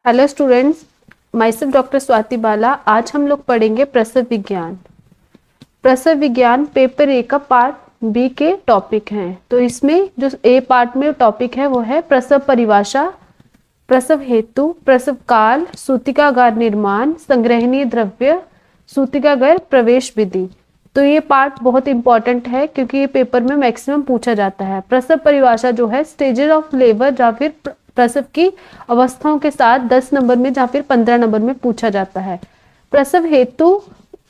Hello students, myself doctor Swati Bala. आज हम लोग पढ़ेंगे प्रसव विज्ञान। प्रसव विज्ञान पेपर ए का पार्ट बी के टॉपिक हैं। तो इसमें जो ए पार्ट में टॉपिक है वो है प्रसव परिभाषा, प्रसव हेतु, प्रसव काल, सूतिकागार निर्माण, संग्रहणीय द्रव्य, सूतिकागार प्रवेश विधि। तो ये पार्ट बहुत इंपॉर्टेंट है क्योंकि ये पेपर में मैक्सिमम पूछा जाता है। प्रसव परिभाषा जो है स्टेजेस ऑफ लेबर या फिर प्रसव की अवस्थाओं के साथ 10 नंबर में या फिर 15 नंबर में पूछा जाता है। प्रसव हेतु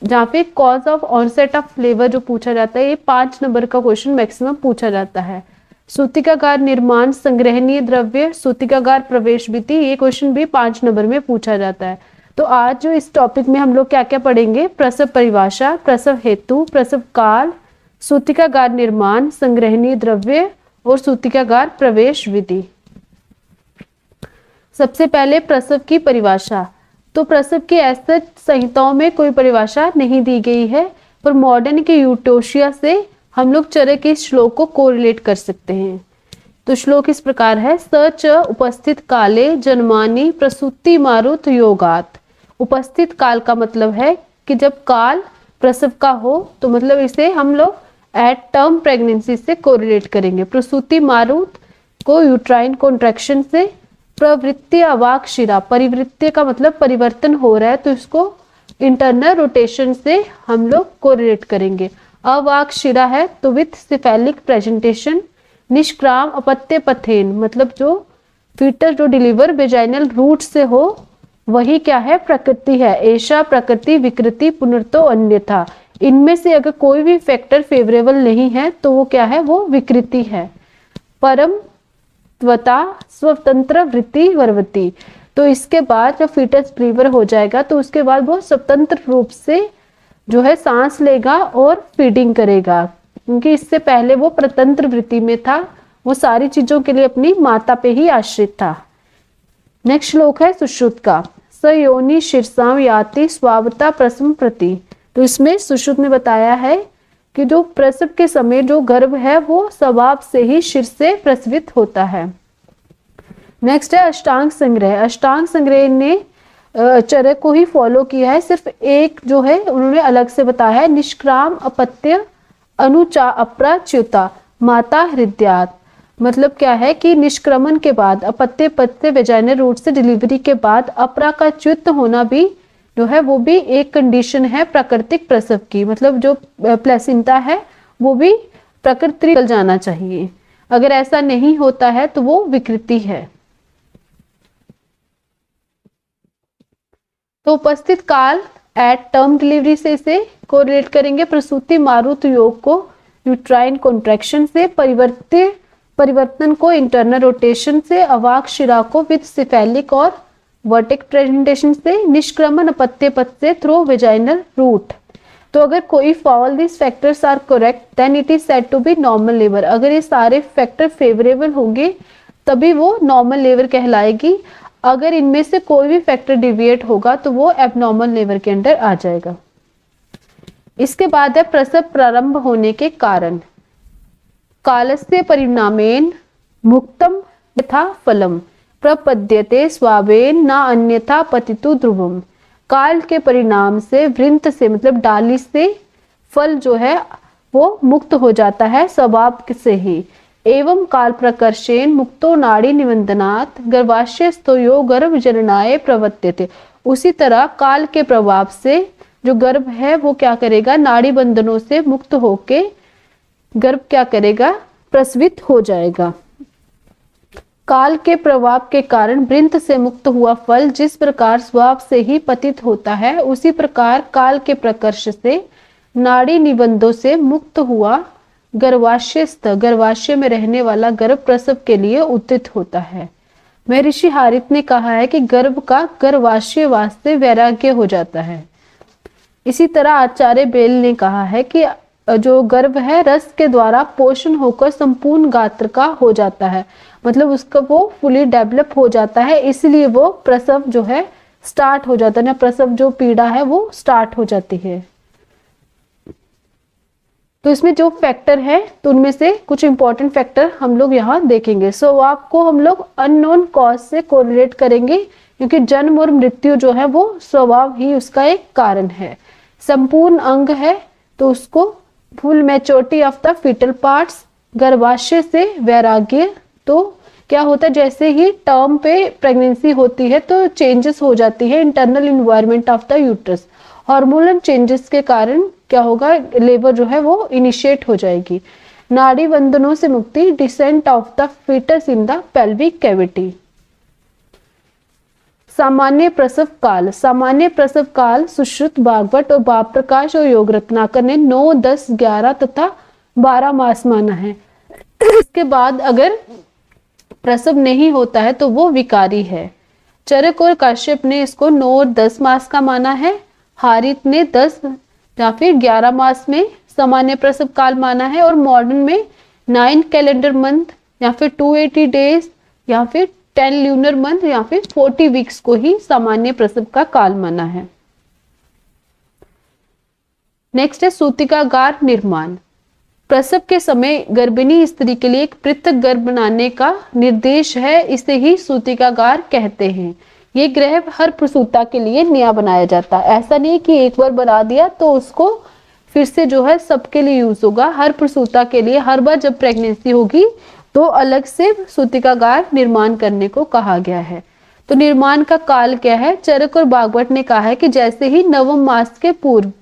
जहाँ पे cause of onset of labour जो पूछा जाता है, ये 5 नंबर का क्वेश्चन मैक्सिमम पूछा जाता है। सूतिकागार निर्माण, संग्रहणीय द्रव्य, सूतिकागार प्रवेश विधि, ये क्वेश्चन भी 5 नंबर में पूछा जाता है। तो आज जो इस टॉपिक में हम लोग क्या क्या पढ़ेंगे, प्रसव परिभाषा, प्रसव हेतु, प्रसव काल, सूतिकागार निर्माण, संग्रहणीय द्रव्य और सूतिकागार प्रवेश विधि। सबसे पहले प्रसव की परिभाषा। तो प्रसव की ऐसे संहिताओं में कोई परिभाषा नहीं दी गई है, पर मॉडर्न के यूटोशिया से हम लोग चरक के श्लोक को कोरिलेट कर सकते हैं। तो श्लोक इस प्रकार है, सच उपस्थित काले जन्मानी प्रसूति मारुत योगात। उपस्थित काल का मतलब है कि जब काल प्रसव का हो, तो मतलब इसे हम लोग एट टर्म प्रेगनेंसी से कोरिलेट करेंगे। प्रसूति मारुत को यूट्राइन कॉन्ट्रैक्शन से, प्रवृत्ति अवाक शिरा, परिवृत्ति का मतलब परिवर्तन हो रहा है तो इसको इंटरनल रोटेशन से हम लोग कोरिलेट करेंगे। अवाक शिरा है तो विथ सिफेलिक प्रेजेंटेशन। निष्क्राम अपत्य पथेन मतलब जो फीटस जो डिलीवर वेजाइनल रूट से हो वही क्या है, प्रकृति है। ऐसा प्रकृति विकृति पुनर्तो अन्यथा, इनमें से अगर कोई भी फैक्टर फेवरेबल नहीं है तो वो क्या है, वो विकृति है। परम स्वतंत्र वृत्ति वर्वती, तो इसके बाद जब फीटस डिलीवर हो जाएगा तो उसके बाद वो स्वतंत्र रूप से जो है सांस लेगा और फीडिंग करेगा, क्योंकि इससे पहले वो प्रतंत्र वृत्ति में था, वो सारी चीजों के लिए अपनी माता पे ही आश्रित था। नेक्स्ट श्लोक है सुश्रुत का, स योनि शीर्षाम याति स्वावता प्रसव प्रति। तो इसमें सुश्रुत ने बताया है कि जो प्रसव के समय जो गर्भ है वो स्वभाव से ही शीर्ष से प्रसवित होता है। नेक्स्ट है अष्टांग संग्रह। अष्टांग संग्रह ने चरक को ही फॉलो किया है, सिर्फ एक जो है उन्होंने अलग से बताया है, निष्क्राम अपत्य अनुचा अप्राच्युता माता हृदयात। मतलब क्या है कि निष्क्रमण के बाद अपत्य पद से वेजाइनल रूट से डिलीवरी के बाद अपरा का च्युत होना भी जो है वो भी एक कंडीशन है प्राकृतिक प्रसव की। मतलब जो प्लेसेंटा है वो भी प्रकृति निकल जाना चाहिए, अगर ऐसा नहीं होता है तो वो विकृति है। तो उपस्थित काल एट टर्म डिलीवरी से इसे कोरिलेट करेंगे। प्रसूति मारुत योग को यूट्राइन कॉन्ट्रैक्शन से, परिवर्तन को इंटरनल रोटेशन से, अवाक शिरा को विद सिफेलिक और वर्टिक प्रेजेंटेशन से, निष्क्रमण अपत्य पथ से थ्रू वेजाइनल रूट। तो अगर कोई all this factors are correct then it is said to be normal labour. अगर ये सारे फैक्टर फेवरेबल होंगे तभी वो नॉर्मल लेबर कहलाएगी। अगर इनमें से कोई भी फैक्टर डिविएट होगा तो वो एबनॉर्मल लेबर के अंडर आ जाएगा। इसके बाद है प्रसव प्रारंभ होने के कारण। कालस्य परिणामेन मुक्तम यथा फलम प्रपद्यते स्वावेन ना अन्यथा पतितु ध्रुवम। काल के परिणाम से, वृंत से मतलब डाली से फल जो है वो मुक्त हो जाता है स्वभाव से ही। एवं काल प्रकर्षेण मुक्तो नाड़ी निबंधनात् गर्भाशयस्थो यो गर्भ जननाय प्रवर्त्यते। उसी तरह काल के प्रभाव से जो गर्भ है वो क्या करेगा, नाड़ी बंधनों से मुक्त होके गर्भ क्या करेगा, प्रसवित हो जाएगा। काल के प्रभाव के कारण वृंत से मुक्त हुआ फल जिस प्रकार स्वभाव से ही पतित होता है, उसी प्रकार काल के प्रकर्ष से नाड़ी निबंधों से मुक्त हुआ गर्भाशयस्थ, गर्भाशय में रहने वाला गर्भ प्रसव के लिए उद्यत होता है। महर्षि हारित ने कहा है कि गर्भ का गर्भाशय वास्ते वैराग्य हो जाता है। इसी तरह आचार्य बेल ने कहा है कि जो गर्भ है रस के द्वारा पोषण होकर संपूर्ण गात्र का हो जाता है, मतलब उसका वो फुली डेवलप हो जाता है, इसलिए वो प्रसव जो है स्टार्ट हो जाता है ना, प्रसव जो पीड़ा है वो स्टार्ट हो जाती है। तो इसमें जो फैक्टर है तो उनमें से कुछ इंपॉर्टेंट फैक्टर हम लोग यहाँ देखेंगे। सो आपको हम लोग अननोन कॉज से कोरिलेट करेंगे क्योंकि जन्म और मृत्यु जो है वो स्वभाव ही उसका एक कारण है। संपूर्ण अंग है तो उसको full maturity of the foetal parts. गर्भाशय से वैराग्य, तो क्या होता है जैसे ही टर्म पे प्रेगनेंसी होती है तो चेंजेस हो जाती है internal environment of the uterus. Hormonal changes के कारण क्या होगा, लेबर जो है वो इनिशिएट हो जाएगी। नाड़ी बंधनों से मुक्ति, descent of the foetus in the pelvic cavity. सामान्य प्रसव काल, सामान्य प्रसव काल सुश्रुत, भागवत और भाव प्रकाश और योग रत्नाकर ने 9, 10, 11 तथा 12 मास माना है। इसके बाद अगर प्रसव नहीं होता है तो वो विकारी है। चरक और काश्यप ने इसको 9 और 10 मास का माना है। हारित ने 10 या फिर 11 मास में सामान्य प्रसव काल माना है, और मॉडर्न में 9 कैलेंडर मंथ या फिर 280 डेज या फिर 10 ल्यूनर मंथ या फिर 40 वीक्स को ही सामान्य प्रसव का काल माना है। नेक्स्ट है सूतिकागार निर्माण। प्रसव के समय गर्भिणी स्त्री के लिए एक पृथक गर्भ बनाने का निर्देश है, इसे ही सूतिकागार कहते हैं। ये गृह हर प्रसूता के लिए नया बनाया जाता है, ऐसा नहीं कि एक बार बना दिया तो उसको फिर से जो है सबके लिए यूज होगा। हर प्रसूता के लिए हर बार जब प्रेगनेंसी होगी तो अलग से सूतिकागार निर्माण करने को कहा गया है। तो निर्माण का काल क्या है, चरक और भागवत ने कहा है कि जैसे ही नवम मास के पूर्व,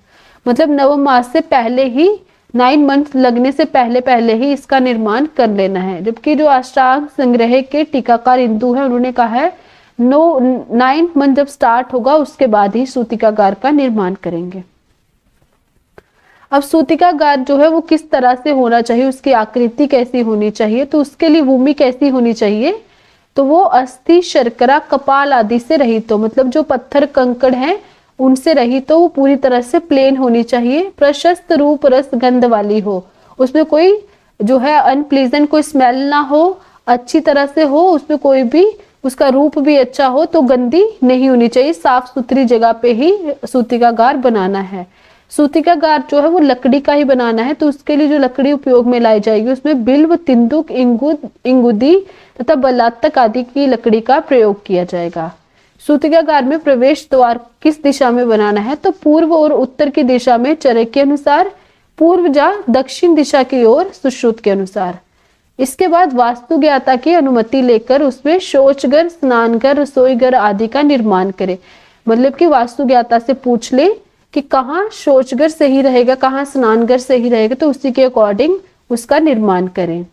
मतलब नवम मास से पहले ही 9 मंथ लगने से पहले पहले ही इसका निर्माण कर लेना है। जबकि जो अष्टांग संग्रह के टीकाकार हिंदू है उन्होंने कहा है 9 मंथ जब स्टार्ट होगा उसके बाद ही सूतिकागार का निर्माण करेंगे। अब सूतिकागार जो है वो किस तरह से होना चाहिए, उसकी आकृति कैसी होनी चाहिए, तो उसके लिए भूमि कैसी होनी चाहिए, तो वो अस्थि, शर्करा, कपाल आदि से रहित हो, मतलब जो पत्थर कंकड़ हैं उनसे रहित हो, वो पूरी तरह से प्लेन होनी चाहिए। प्रशस्त रूप रस गंध वाली हो, उसमें कोई जो है अनप्लीजेंट कोई स्मेल ना हो, अच्छी तरह से हो, उसमें कोई भी उसका रूप भी अच्छा हो, तो गंदी नहीं होनी चाहिए। साफ सुथरी जगह पे ही सूतिकागार बनाना है। सूतिकागार जो है वो लकड़ी का ही बनाना है, तो उसके लिए जो लकड़ी उपयोग में लाई जाएगी उसमें बिल्व, तिंदुक, इंगुदी तथा बलात्तक आदि की लकड़ी का प्रयोग किया जाएगा। सूतिकागार में प्रवेश द्वार किस दिशा में बनाना है, तो पूर्व और उत्तर की दिशा में चरक के अनुसार, पूर्व जा दक्षिण दिशा की ओर सुश्रुत के अनुसार। इसके बाद वास्तु ज्ञाता की अनुमति लेकर उसमें शौचघर, स्नानघर, रसोईघर आदि का निर्माण करे। मतलब कि वास्तु ज्ञाता से पूछ ले कि कहाँ शौचघर सही रहेगा, कहाँ स्नानघर सही रहेगा, तो उसी के अकॉर्डिंग उसका निर्माण करें।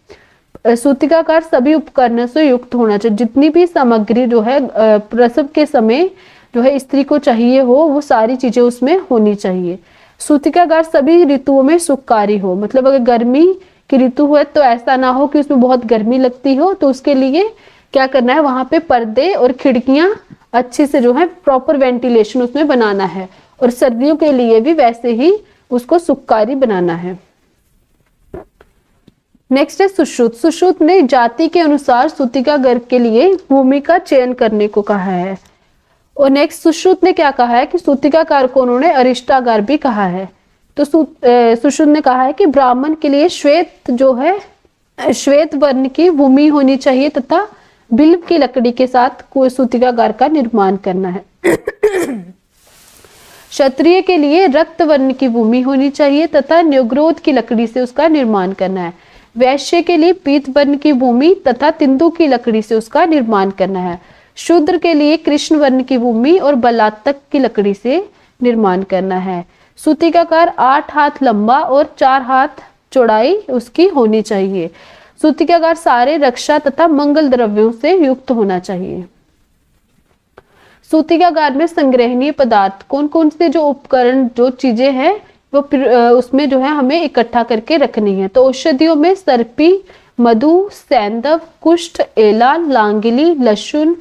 सूतिकागार सभी उपकरणों से युक्त होना चाहिए। जितनी भी सामग्री जो है प्रसव के समय जो है स्त्री को चाहिए हो, वो सारी चीजें उसमें होनी चाहिए। सूतिकागार सभी ऋतुओं में सुखकारी हो, मतलब अगर गर्मी की ऋतु है तो ऐसा ना हो कि उसमें बहुत गर्मी लगती हो, तो उसके लिए क्या करना है, वहां पे पर्दे और खिड़कियां अच्छे से जो है प्रॉपर वेंटिलेशन उसमें बनाना है, और सर्दियों के लिए भी वैसे ही उसको सुखकारी बनाना है। नेक्स्ट है सुश्रुत। सुश्रुत ने जाति के अनुसार सूतिकागार के लिए भूमि का चयन करने को कहा है। और नेक्स्ट सुश्रुत ने क्या कहा है कि सूतिकागार को उन्होंने अरिष्टागार भी कहा है। तो सुश्रुत ने कहा है कि ब्राह्मण के लिए श्वेत जो है श्वेत वर्ण की भूमि होनी चाहिए तथा बिल्व की लकड़ी के साथ कोई सूतिकागार का निर्माण करना है। क्षत्रिय के लिए रक्त वर्ण की भूमि होनी चाहिए तथा न्योग्रोध की लकड़ी से उसका निर्माण करना है। वैश्य के लिए पीत वर्ण की भूमि तथा तिंदु की लकड़ी से उसका निर्माण करना है। शूद्र के लिए कृष्ण वर्ण की भूमि और बलात्तक की लकड़ी से निर्माण करना है। सूतिकागार 8 हाथ लंबा और 4 हाथ चौड़ाई उसकी होनी चाहिए। सूतिकागार सारे रक्षा तथा मंगल द्रव्यों से युक्त होना चाहिए। सूतिकागार में संग्रहणीय पदार्थ कौन कौन से जो उपकरण जो चीजें हैं वो उसमें जो है हमें इकट्ठा करके रखनी है। तो औषधियों में सर्पी, मधु, सैंधव, कुष्ठ, एला, लांगिली, लहसुन,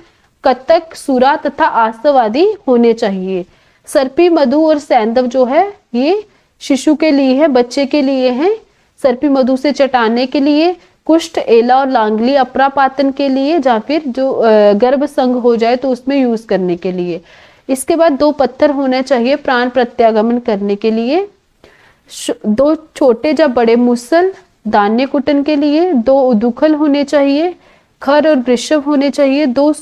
कतक, सुरा तथा आसव आदि होने चाहिए। सर्पी, मधु और सैंधव जो है ये शिशु के लिए है, बच्चे के लिए है। सर्पी मधु से चटाने के लिए, कुष्ठ, एला और लांगली अप्रापातन के लिए, या फिर जो गर्भ संग हो जाए तो उसमें यूज करने के लिए। इसके बाद 2 पत्थर होने चाहिए प्राण प्रत्यागमन करने के लिए। 2 छोटे या बड़े मुसल दान्य कुटन के लिए। 2 उदुखल होने चाहिए। खर और वृषभ होने चाहिए। 2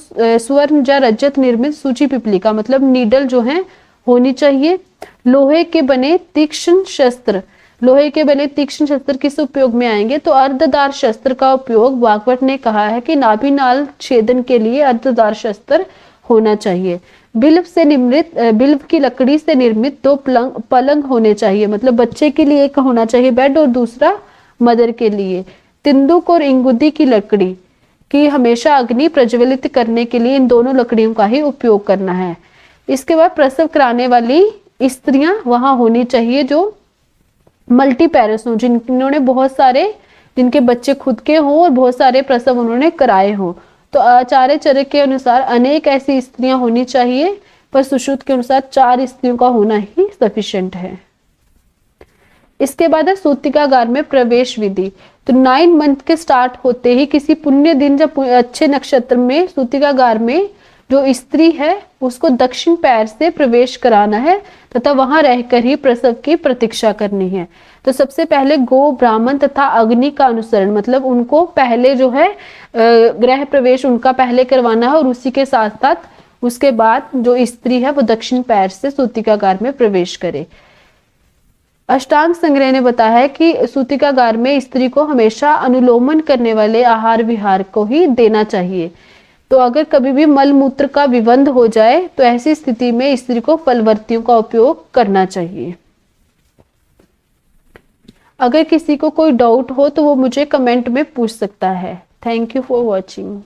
स्वर्ण या रजत निर्मित सूची पिपलिका मतलब नीडल जो है होनी चाहिए। लोहे के बने तीक्ष्ण शस्त्र, लोहे के बने तीक्ष्ण शस्त्र किस उपयोग में आएंगे, तो अर्धधार शस्त्र का उपयोग भागवत ने कहा है कि नाभि नाल छेदन के लिए अर्धधार शस्त्र होना चाहिए। बिल्व से निर्मित, बिल्व की लकड़ी से निर्मित 2 पलंग होने चाहिए, मतलब बच्चे के लिए एक होना चाहिए बेड और दूसरा मदर के लिए। तिंदुक और इंगुदी की लकड़ी की हमेशा अग्नि प्रज्वलित करने के लिए इन दोनों लकड़ियों का ही उपयोग करना है। इसके बाद प्रसव कराने वाली स्त्रियां वहां होनी चाहिए जो मल्टी पैरस हों, जिन्होंने बहुत सारे, जिनके बच्चे खुद के हों और बहुत सारे प्रसव उन्होंने कराए हों। तो आचार्य चरक के अनुसार अनेक ऐसी स्त्रियां होनी चाहिए, पर सुश्रुत के अनुसार 4 स्त्रियों का होना ही सफिशिएंट है। इसके बाद है सूतिकागार में प्रवेश विधि। तो 9 मंथ के स्टार्ट होते ही किसी पुण्य दिन या अच्छे नक्षत्र में सूतिकागार में जो स्त्री है उसको दक्षिण पैर से प्रवेश कराना है तथा वहां रहकर ही प्रसव की प्रतीक्षा करनी है। तो सबसे पहले गो, ब्राह्मण तथा अग्नि का अनुसरण, मतलब उनको पहले जो है गृह प्रवेश उनका पहले करवाना है और उसी के साथ साथ उसके बाद जो स्त्री है वो दक्षिण पैर से सूतिकागार में प्रवेश करे। अष्टांग संग्रह ने बताया है कि सूतिकागार में स्त्री को हमेशा अनुलोमन करने वाले आहार विहार को ही देना चाहिए। तो अगर कभी भी मल मूत्र का विबंध हो जाए तो ऐसी स्थिति में स्त्री को फलवर्तियों का उपयोग करना चाहिए। अगर किसी को कोई डाउट हो तो वो मुझे कमेंट में पूछ सकता है। Thank you for watching.